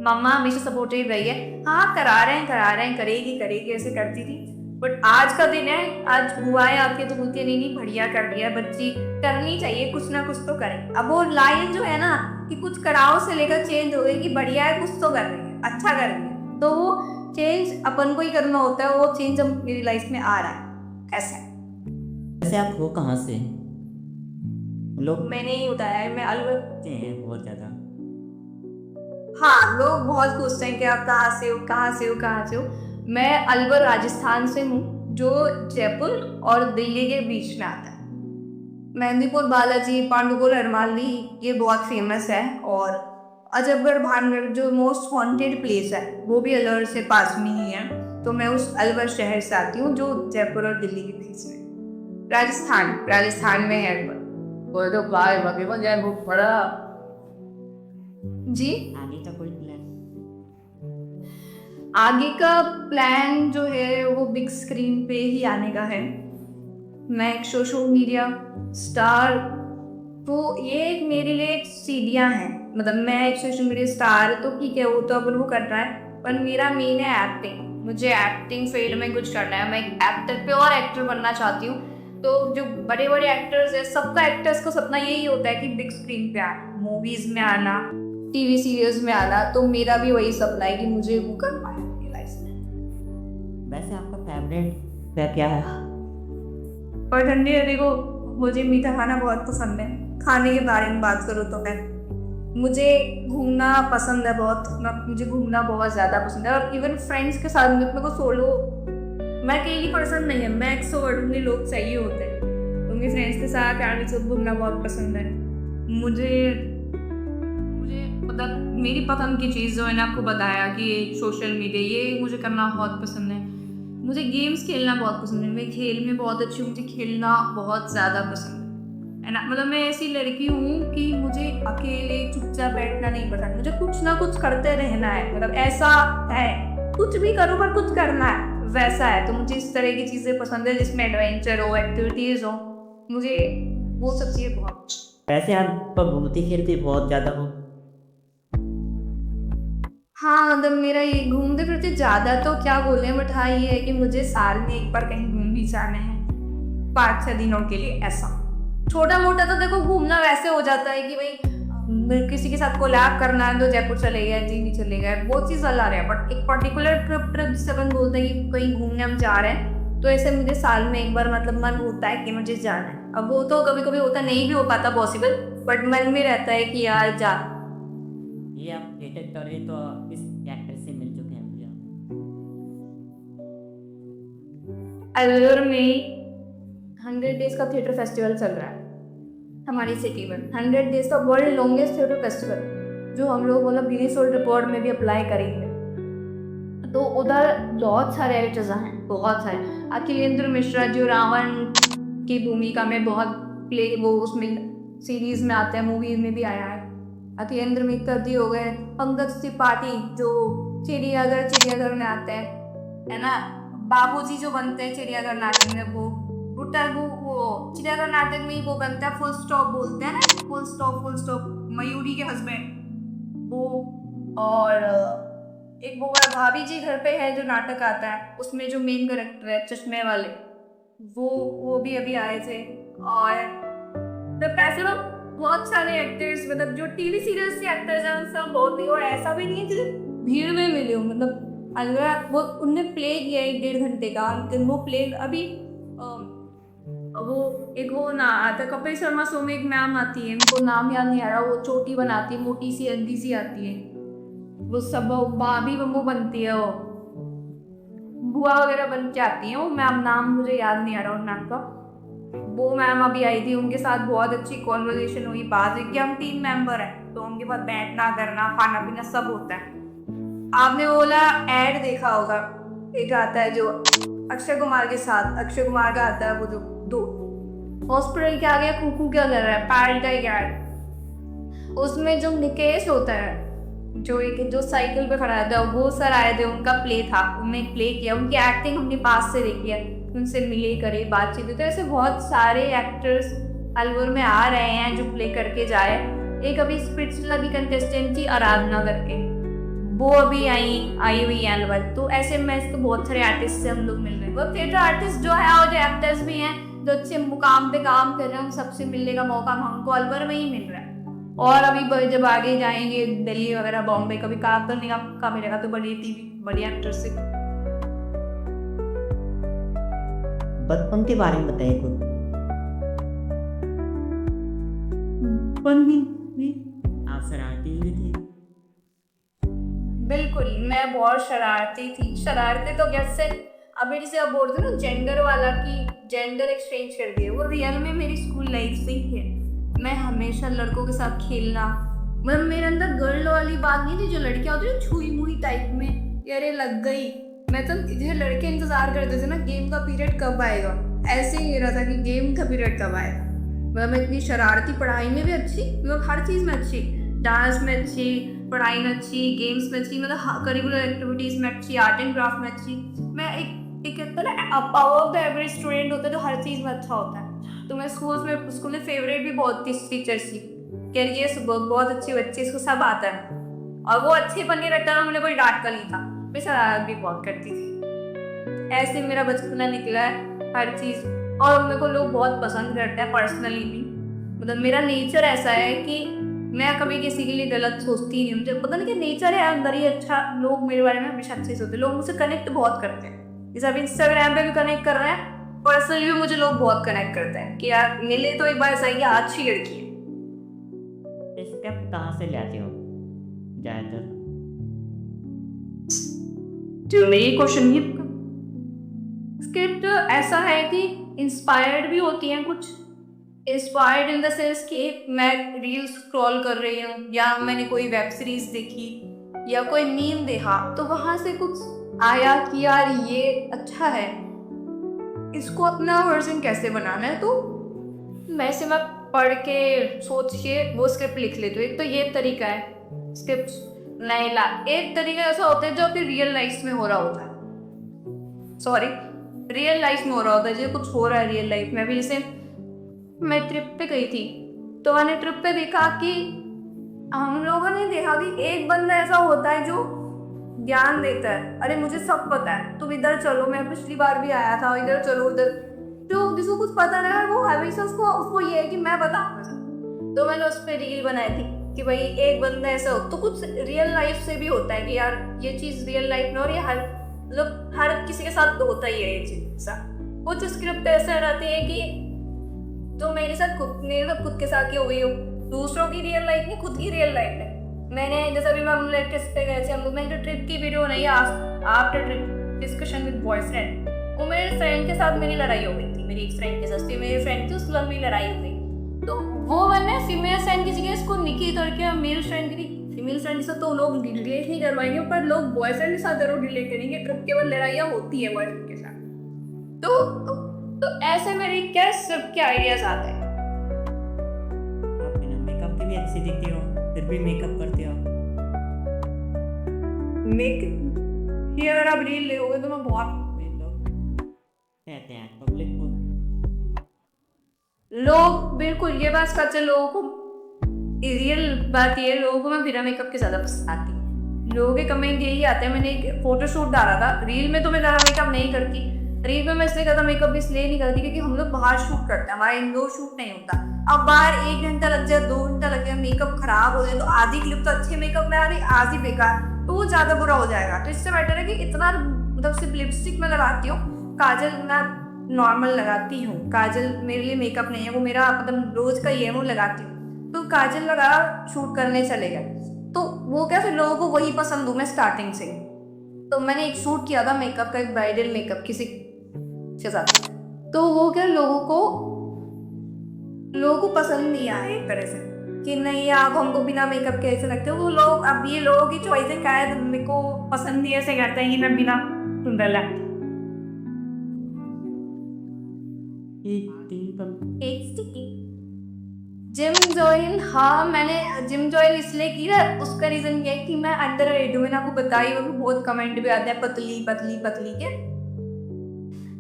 मम्मा हमेशा सपोर्टिव रही है, हाँ करा रहे हैं करेगी करेगी ऐसे करती थी। बट आज का दिन है, आज हुआ है आपके तो बोलते नहीं बढ़िया कर दिया, बच्ची करनी चाहिए, कुछ ना कुछ तो करें। अब वो लाइन जो है ना कि कुछ कराओ से लेकर चेंज हो गई कि बढ़िया है कुछ तो कर रही है, अच्छा कर रही है, तो वो चेंज अपन को ही करना होता है। वो चेंज अब मेरी लाइफ में आ रहा है। ऐसा है। वैसे आप हो कहाँ से? लोग मैंने ही बताया है, मैं अलवर। कहते हैं बहुत ज़्यादा। हाँ, लोग बहुत पूछते हैं कि आप कहाँ से हो, कहाँ से हो, कहाँ से हो। मैं अलवर राजस्थान से हूँ, जो जयपुर और दिल्ली के बीच में आता है। मेहंदीपुर बालाजी, पांडुपुर हरमाली ये बहुत फेमस है। और अजबगढ़ भानगढ़ जो मोस्ट हॉन्टेड प्लेस है वो भी अलवर से पास में ही है। तो मैं उस अलवर शहर से आती हूँ जो जयपुर और दिल्ली के बीच में, राजस्थान में है अलवर। कोई तो बाय बाकी बन जाए बहुत बड़ा। जी, आगे का कोई प्लान? आगे का प्लान जो है वो बिग स्क्रीन पे ही आने का है। मैं एक सोशल मीडिया स्टार, तो ये एक मेरे लिए एक सीढ़ियाँ हैं। मतलब मैं एक सोशल मीडिया स्टार तो ठीक है, वो तो अपन वो कर रहा है, पर मेरा मेन है एक्टिंग। मुझे एक्टिंग फील्ड में कुछ करना है, मैं एक एक्टर, प्योर एक्टर बनना चाहती हूँ। तो जो बड़े बड़े एक्टर्स हैं, सबका एक्टर्स को सपना यही होता है कि बिग स्क्रीन पे आना, मूवीज में आना, टीवी सीरियल्स में आना। तो मेरा भी वही सपना है कि मुझे वो करना है अपनी लाइफ में। वैसे आपका फेवरेट क्या है? और ठंडी है, देखो मुझे मीठा खाना बहुत पसंद है। खाने के बारे में बात करूँ तो मुझे घूमना पसंद है बहुत। मुझे घूमना बहुत ज़्यादा पसंद है। और इवन फ्रेंड्स के साथ मेरे को सोलो, मैं अकेली पर्सन नहीं है, मैं एक्सट्रोवर्ट हूँ, लोग चाहिए होते हैं। तो मेरे फ्रेंड्स के साथ आने से घूमना बहुत पसंद है। मुझे मतलब मेरी पसंद की चीज़ जो है ना, आपको बताया कि सोशल मीडिया, ये मुझे करना बहुत पसंद है। मुझे गेम्स खेलना बहुत पसंद है, मैं खेल में बहुत अच्छी हूँ, मुझे खेलना बहुत ज़्यादा पसंद है ना। मतलब मैं ऐसी लड़की हूँ कि मुझे अकेले चुपचाप बैठना नहीं पसंद, मुझे कुछ ना कुछ करते रहना है। मतलब ऐसा है, कुछ भी करो पर कुछ करना है, वैसा है। तो मुझे इस तरह की चीज़ें पसंद है जिसमें एडवेंचर हो, एक्टिविटीज़ हो, मुझे वो सब चीज़ें बहुत। वैसे आप घूमती फिरती बहुत ज़्यादा हो? हाँ, मतलब मेरा ये घूमते फिरते ज़्यादा तो क्या बोले, बट हाँ ये है कि मुझे साल में एक बार कहीं घूम भी जाना है 5-6 दिनों के लिए। ऐसा छोटा मोटा तो देखो घूमना वैसे हो जाता है कि भाई किसी के साथ कोलैब करना है तो जयपुर चले गए, दिल्ली चले गए, वो चीज़ अलग है। बट एक पर्टिकुलर ट्रिप जिसे अपन बोलते हैं कि कहीं घूमने हम जा रहे हैं, तो ऐसे मुझे साल में एक बार मतलब मन होता है कि मुझे जाना है। अब वो तो कभी कभी होता नहीं भी हो पाता पॉसिबल, बट मन में रहता है कि यार जा। ये आप थिएटर कर रहे तो किस एक्टर से मिल चुके हैं मुझे? अलवर में 100 डेज का थिएटर फेस्टिवल चल रहा है हमारी सिटी में। 100 डेज का वर्ल्ड लॉन्गेस्ट थिएटर फेस्टिवल, जो हम लोग मतलब गिनीज वर्ल्ड रिकॉर्ड में भी अप्लाई करेंगे। तो उधर बहुत सारे एक्टर्स हैं, बहुत सारे। अखिलेंद्र मिश्रा जो रावण की भूमिका में बहुत प्ले, वो उसमें सीरीज में आते हैं, मूवीज में भी आया है। अखिलेंद्र मिश्रा हो गए, पंकज त्रिपाठी जो चिड़ियाघर में आते हैं, है ना। बाबूजी जो बनते हैं चिड़ियाघर नाटक में, वो चिड़ियाघर नाटक में ही वो बनता है, फुल स्टॉप बोलते हैं ना, फुल स्टॉप, मयूरी के हस्बैंड वो। और एक वो भाभी जी घर पे है जो नाटक आता है, उसमें जो मेन कैरेक्टर है चश्मे वाले, वो भी अभी आए थे। और तो ऐसे लोग बहुत सारे एक्टर्स, मतलब जो टीवी सीरियल से एक्टर्स हैं उन सब बहुत ही। और ऐसा भी नहीं है कि भीड़ में मिले हो, मतलब अगर वो उनने प्ले किया 1-1.5 घंटे का, लेकिन वो प्ले अभी वो एक वो ना आता, कपिल शर्मा शो में एक मैम आती है, उनको नाम याद नहीं आ रहा, वो चोटी बनाती है, मोटी सी अंधी सी आती है, वो सब भाभी वो बनती है, वो बुआ वगैरह बन के आती है वो मैम, नाम मुझे याद नहीं आ रहा उन नाम का। वो मैम अभी आई थी, उनके साथ बहुत अच्छी कॉन्वर्सेशन हुई, बात हुई कि हम 3 मेंबर हैं तो उनके पास बैठना करना खाना पीना सब होता है। आपने बोला ऐड देखा होगा, एक आता है जो अक्षय कुमार के साथ, अक्षय कुमार का आता है वो जो दो हॉस्पिटल के आगे कुकू क्या कर रहा है, पैर का क्या है, उसमें जो निकेश होता है, जो साइकिल पे खड़ा रहता है, वो सर आए थे, उनका प्ले था, उन्होंने प्ले किया, उनकी एक्टिंग हमने पास से देखी है, उनसे मिले करे बातचीत हुई। तो ऐसे बहुत सारे एक्टर्स अलवर में आ रहे हैं जो प्ले करके जाए। एक अभी स्पिट्सविला की कंटेस्टेंट थी आराधना करके, वो अभी आई हुई है अलवर। तो ऐसे में तो बहुत सारे आर्टिस्ट से हम लोग मिल रहे हैं। वो थिएटर आर्टिस्ट जो है और जो एक्टर्स भी हैं जो अच्छे मुकाम पे काम कर रहे हैं, उन सबसे मिलने का मौका हमको अलवर में ही मिल रहा है। और अभी जब आगे जाएंगे दिल्ली वगैरह बॉम्बे, कभी काम करने का मिलेगा तो बड़ी टीवी बड़ी एक्टर से। बचपन के बारे में बताइए कुछ। आप शरारती भी थे? बिल्कुल, मैं बहुत शरारती थी। शरारती तो कैसे, अभी जैसे आप बोलते हो ना जेंडर वाला की जेंडर एक्सचेंज कर दिए, वो रियल में मेरी स्कूल लाइफ से ही है। मैं हमेशा लड़कों के साथ खेलना, मतलब मेरे अंदर गर्ल वाली बात नहीं थी जो लड़कियां होती है छुई मुई टाइप में, अरे लग गई। मैं तो जो लड़के इंतजार करते थे ना गेम का पीरियड कब आएगा, ऐसे ही मेरा था कि गेम का पीरियड कब आएगा। मतलब मैं इतनी शरारती, पढ़ाई में भी अच्छी, मतलब हर चीज़ में अच्छी, डांस में अच्छी, पढ़ाई में अच्छी, गेम्स में अच्छी, मतलब करिकुलर एक्टिविटीज़ में अच्छी, आर्ट एंड क्राफ्ट में अच्छी। मैं एक कहता है ना अबाव द एवरेज स्टूडेंट होता है जो हर चीज़ में अच्छा होता है। तो मैं स्कूल में फेवरेट भी बहुत थी टीचर्स की, कह रही है बहुत अच्छी बच्ची, इसको सब आता है। और वो अच्छी बन के रखता था, मुझे कोई डांट का नहीं था। मैं शरारत भी बहुत करती थी। ऐसे मेरा बचपना निकला है हर चीज़। और मेरे को लोग बहुत पसंद करते हैं पर्सनली भी, मतलब मेरा नेचर ऐसा है कि मैं कभी किसी के लिए गलत सोचती नहीं। मुझे पता नहीं कि नेचर है अंदर ही अच्छा, लोग मेरे बारे में हमेशा अच्छे सोचते हैं, लोग मुझसे कनेक्ट बहुत करते हैं। जैसे अब इंस्टाग्राम पे भी कनेक्ट कर रहे हैं, पर्सनली भी मुझे लोग बहुत कनेक्ट करते हैं कि यार मिले तो एक बार सही है, अच्छी लड़की है। स्टेप कहाँ से लाते हो ज़्यादातर? जो मेरी क्वेश्चन ये स्क्रिप्ट ऐसा है कि इंस्पायर्ड भी होती हैं कुछ, इंस्पायर्ड इन द सेंस कि मैं रील स्क्रॉल कर रही हूँ या मैंने कोई वेब सीरीज देखी या कोई मीम देखा, तो वहाँ से कुछ आया कि यार ये अच्छा है, इसको अपना वर्जन कैसे बनाना है। तो वैसे मैं पढ़ के सोच के वो स्क्रिप्ट लिख लेती हूँ। एक तो ये तरीका है स्क्रिप्ट नहीं ला, एक तरीका ऐसा होता है जो आपकी रियल लाइफ में हो रहा होता है, रियल लाइफ में हो रहा होता है, जैसे कुछ हो रहा है रियल लाइफ में। अभी जैसे मैं ट्रिप पे गई थी, तो मैंने ट्रिप पे देखा कि हम लोगों ने देखा कि एक बंदा ऐसा होता है जो ज्ञान देता है, अरे मुझे सब पता है, तुम इधर चलो, मैं पिछली बार भी आया था, इधर चलो उधर। तो जिसको कुछ पता नहीं है वो हमेशा उसको ये है कि मैं बताऊँ। तो मैंने उस पर रील बनाई थी कि भाई एक बंदा ऐसा हो। तो कुछ रियल लाइफ से भी होता है कि यार ये चीज़ रियल लाइफ में, और ये हर किसी के साथ तो होता ही है ये चीज़। कुछ स्क्रिप्ट ऐसे रहती है कि तो मेरे साथ खुद के साथ ही हुई हो, दूसरों की रियल लाइफ में, खुद की रियल लाइफ में। मैंने जैसे अभी हम लोग ट्रिप पे गए थे, हम लोग मैंने जो ट्रिप की वीडियो नहीं, after trip discussion with boyfriend, वो मेरे फ्रेंड के साथ मेरी लड़ाई हो गई थी। मेरी एक फ्रेंड के साथ थी, मेरी फ्रेंड थी, उसके साथ मेरी लड़ाई हो गई। तो वो मैंने फीमेल फ्रेंड की जगह इसको निकी करके मेल फ्रेंड की, फीमेल फ्रेंड के साथ तो लोग रिलेट नहीं करवाएंगे, पर लोग बॉयफ्रेंड के साथ जरूर रिलेट करेंगे। ट्रिप के बाद लड़ाइयाँ होती है बॉयफ्रेंड के साथ। तो ऐसे मेरे क्या स्क्रिप्ट के आइडियाज आते हैं। आप बिना मेकअप के भी अच्छी दिखती हो, फिर भी मेकअप करते हो। ये अगर आप रील लेोगे तो मैं बहुत लोग कहते हैं पब्लिक को, लोग बिल्कुल ये बात सच है, लोगों को रियल बात ये है, लोगों को मैं बिना मेकअप के ज़्यादा पसंद आती है। लोगों के कमेंट यही आते हैं। मैंने एक फोटोशूट डाला था, रील में तो मैं ज़्यादा मेकअप नहीं करती, रील में मैं इसलिए ज़्यादा मेकअप इसलिए नहीं करती क्योंकि हम लोग बाहर शूट करते हैं, हमारा इंडोर शूट नहीं होता। अब बाहर 1 घंटा लग जाए, 2 घंटा लग जाए, मेकअप खराब हो जाए तो आधी क्लिप तो अच्छे मेकअप में आ रही, आधी बेकार, तो वो ज़्यादा बुरा हो जाएगा। तो इससे बेटर है कि इतना मतलब सिर्फ लिपस्टिक में लगाती हूँ, काजल मैं नॉर्मल लगाती हूँ, काजल मेरे लिए मेकअप नहीं है, वो मेरा मतलब रोज़ का ही है, वो लगाती हूँ। तो काजल लगा शूट करने चले गए, तो वो क्या फिर लोगों को वही पसंद हूँ मैं स्टार्टिंग से। तो मैंने एक शूट किया था मेकअप का, एक ब्राइडल मेकअप किसी के साथ, तो वो क्या लोगों को पसंद नहीं आया एक तरह से कि नहीं आप हमको बिना मेकअप के ऐसे लगते हो। वो लोग, अब ये लोगों की चॉइस है, क्या है, मेरे को पसंद नहीं ऐसे करते हैं कि मैं बिना सुंदर लगती। एक स्टिकी जिम ज्वाइन, हाँ मैंने जिम ज्वाइन इसलिए की ना, उसका रीज़न ये है कि मैं अंडर वेट हूँ। मैंने आपको बताई, वो भी बहुत कमेंट भी आते हैं पतली पतली पतली के।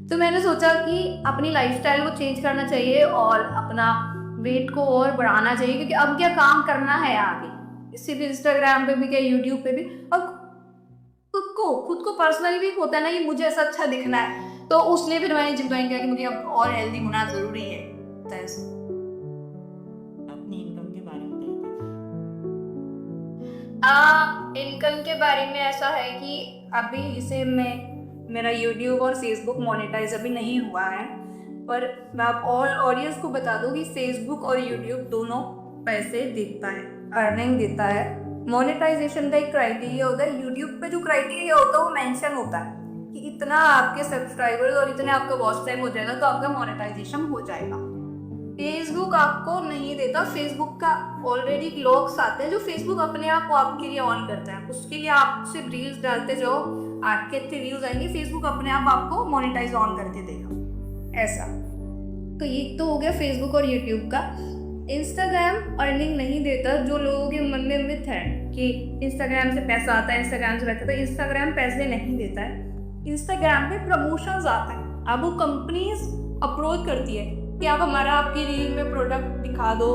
तो मैंने सोचा कि अपनी लाइफस्टाइल को चेंज करना चाहिए और अपना वेट को और बढ़ाना चाहिए, क्योंकि अब क्या काम करना है आगे, सिर्फ इंस्टाग्राम पे भी क्या यूट्यूब पे भी, और खुद को पर्सनली भी होता है ना कि मुझे ऐसा अच्छा दिखना है। तो उसलिए फिर मैंने जिम ज्वाइन किया कि मुझे अब और हेल्दी होना ज़रूरी है। तो ऐसे अपनी इनकम के बारे में बताइए। इनकम के बारे में ऐसा है कि अभी इसे मेरा यूट्यूब और फेसबुक मोनेटाइज अभी नहीं हुआ है, पर मैं आप और ऑडियंस को बता दूं कि फेसबुक और यूट्यूब दोनों पैसे देता है, अर्निंग देता है। मोनेटाइजेशन का एक क्राइटेरिया होता है, यूट्यूब पे जो क्राइटेरिया होता है वो मेंशन होता है कि इतना आपके सब्सक्राइबर्स और इतने आपका वॉच टाइम हो जाएगा तो आपका मोनेटाइजेशन हो जाएगा। फेसबुक आपको नहीं देता, फेसबुक का ऑलरेडी लॉक्स आते हैं जो फेसबुक अपने आप को आपके लिए ऑन करता है। उसके लिए आप सिर्फ रील्स डालते जाओ, आपके अच्छे व्यूज आएंगे, फेसबुक अपने आप आपको मोनेटाइज ऑन करके देगा। ऐसा तो ये तो हो गया फेसबुक और यूट्यूब का। इंस्टाग्राम अर्निंग नहीं देता, जो लोगों के मन में मिथ है कि इंस्टाग्राम से पैसा आता है, इंस्टाग्राम से पैसा आता है। इंस्टाग्राम पैसे नहीं देता है, इंस्टाग्राम पे प्रमोशंस आता है। अब वो कंपनीज अप्रोच करती है कि आप हमारा आपकी रील में प्रोडक्ट दिखा दो,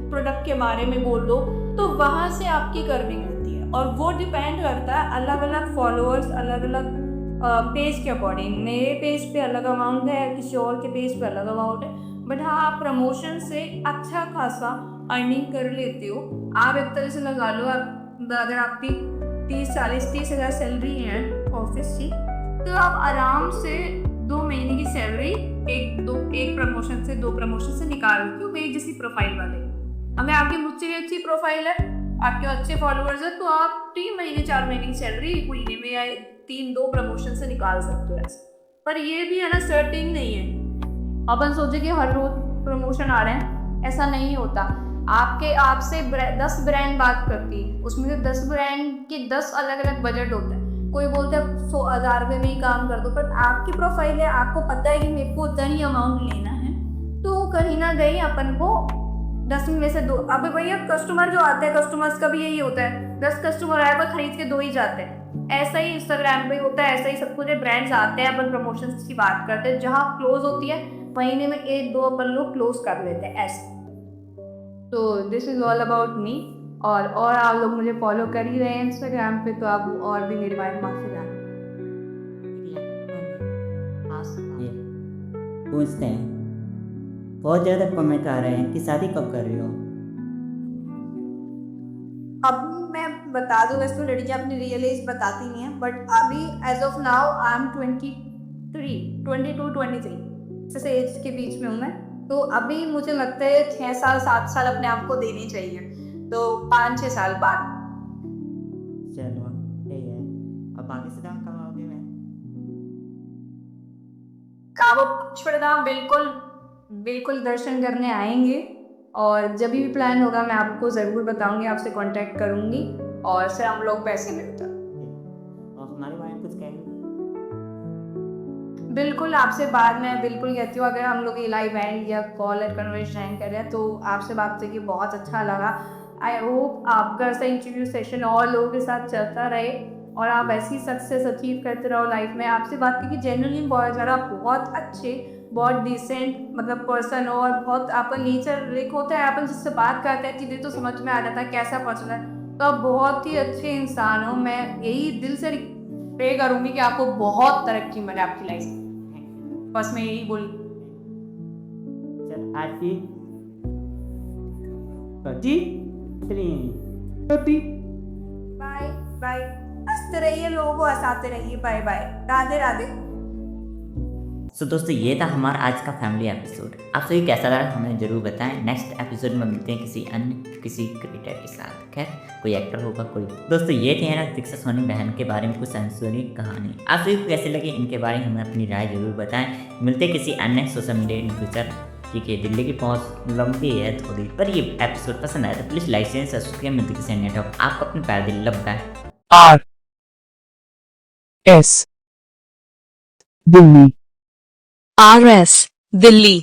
प्रोडक्ट के बारे में बोल दो, तो वहाँ से आपकी कर्विंग होती है। और वो डिपेंड करता है अलग अलग फॉलोअर्स, अलग अलग पेज के अकॉर्डिंग। मेरे पेज पे अलग अमाउंट है, किसी और के पेज पे अलग अमाउंट है, बट हाँ आप प्रमोशन से अच्छा खासा अर्निंग कर लेते हो। आप एक तरह से लगा लो, आप अगर आपकी 30 हज़ार सैलरी है ऑफिस की, तो आप आराम से 2 महीने की सैलरी एक प्रमोशन से, 2 प्रमोशन से निकाल लेते हो। मेरी जैसी प्रोफाइल वाले, हमें आपकी मुझसे भी अच्छी प्रोफाइल है, आपके अच्छे फॉलोअर्स है, तो आप 3 महीने 4 महीने की सैलरी एक महीने में या 2 प्रमोशन से निकाल सकते हो ऐसे। पर ये भी है ना, सर्टेन नहीं है। अपन सोचे कि हर रोज प्रमोशन आ रहे हैं, ऐसा नहीं होता। आपसे 10 ब्रांड बात करती है, उसमें से 10 ब्रांड के 10 अलग अलग बजट होते हैं। कोई बोलता है 100,000 रुपये में ही काम कर दो, पर आपकी प्रोफाइल है, आपको पता है कि मेरे को उतना ही अमाउंट लेना है, तो कहीं ना कहीं अपन को 10 में से 2। अब भैया कस्टमर जो आते हैं, कस्टमर्स का भी यही होता है, 10 कस्टमर आए पर खरीद के 2 ही जाते हैं। ऐसा ही इंस्टाग्राम पे होता है, ऐसा ही सब कुछ है। ब्रांड्स आते हैं, अपन प्रमोशंस की बात करते हैं, जहाँ क्लोज होती है महीने में 1-2 अपन लोग क्लोज कर लेते हैं ऐसे। तो this is all about me. और आप लोग मुझे फॉलो कर ही रहे हैं इंस्टाग्राम पे, तो आप और भी मेरे बारे में माफी जाना। ये पूछते हैं, बहुत ज़्यादा कमेंट आ रहे हैं कि शादी कब कर रही हो। अब मैं बता दूँ, वैसे तो लड़कियाँ अपनी रियल एज बताती नहीं है, बट अभी as of now I am 22-23 से एज के बीच में हूँ मैं। तो अभी मुझे लगता है 6 साल 7 साल अपने आप को देने चाहिए, तो 5-6 साल बाद। चलो यही है। अब आगे से कहाँ आओगे मैं? काबो पुष्परधाम बिल्कुल दर्शन करने आएंगे, और जब भी प्लान होगा मैं आपको ज़रूर बताऊंगी, आपसे कांटेक्ट करूंगी, और फिर हम लोग पैसे मिलते हैं। और हमारे बारे में कुछ कहेंगे? बिल्कुल, आपसे बात मैं बिल्कुल कहती हूँ, अगर हम लोग ये लाइव एंड या कॉल और कन्वर्सेशन कर रहे हैं, तो आपसे बात करके बहुत अच्छा लगा। आई होप आपका ऐसा इंटरव्यू सेशन और लोगों के साथ चलता रहे, और आप ऐसी सक्सेस अचीव करते रहो लाइफ में। आपसे बात करके जेन्युइनली बहुत ज़्यादा, बहुत अच्छे, बहुत डिसेंट मतलब पर्सन हो, और बहुत आपका नेचर एक होता है, अपन जिससे बात करते हैं चीज़ें तो समझ में आ जाता है कैसा पर्सन है। तो आप बहुत ही अच्छे इंसान हो। मैं यही दिल से प्रे करूँगी कि आपको बहुत तरक्की मिले आपकी लाइफ में। बस मैं यही बोली। चल आरती 3 बाय बाय, हंसते रहिए, लोगों को हंसाते रहिए। Bye bye, Radhe Radhe. So दोस्तों, ये था हमारा आज का फैमिली एपिसोड। आप सभी कैसा लगा हमें ज़रूर बताएं। नेक्स्ट एपिसोड में मिलते हैं किसी क्रिएटर के साथ। खैर, कोई एक्टर होगा कोई। दोस्तों, ये थी ना दीक्षा सोनी बहन के बारे में कुछ अनसुनी कहानी। आप सभी को कैसे लगी इनके बारे में हमें अपनी राय जरूर बताएं। मिलते हैं किसी अन्य सोशल मीडिया इन फ्यूचर। ठीक है, दिल्ली की पहुँच लंबी है थोड़ी, पर ये एपिसोड पसंद आया तो प्लीज़ लाइक शेयर सब्सक्राइब। मिलते किसी अन्य टॉप। आपको अपने प्यार दिल लब का RS दिल्ली।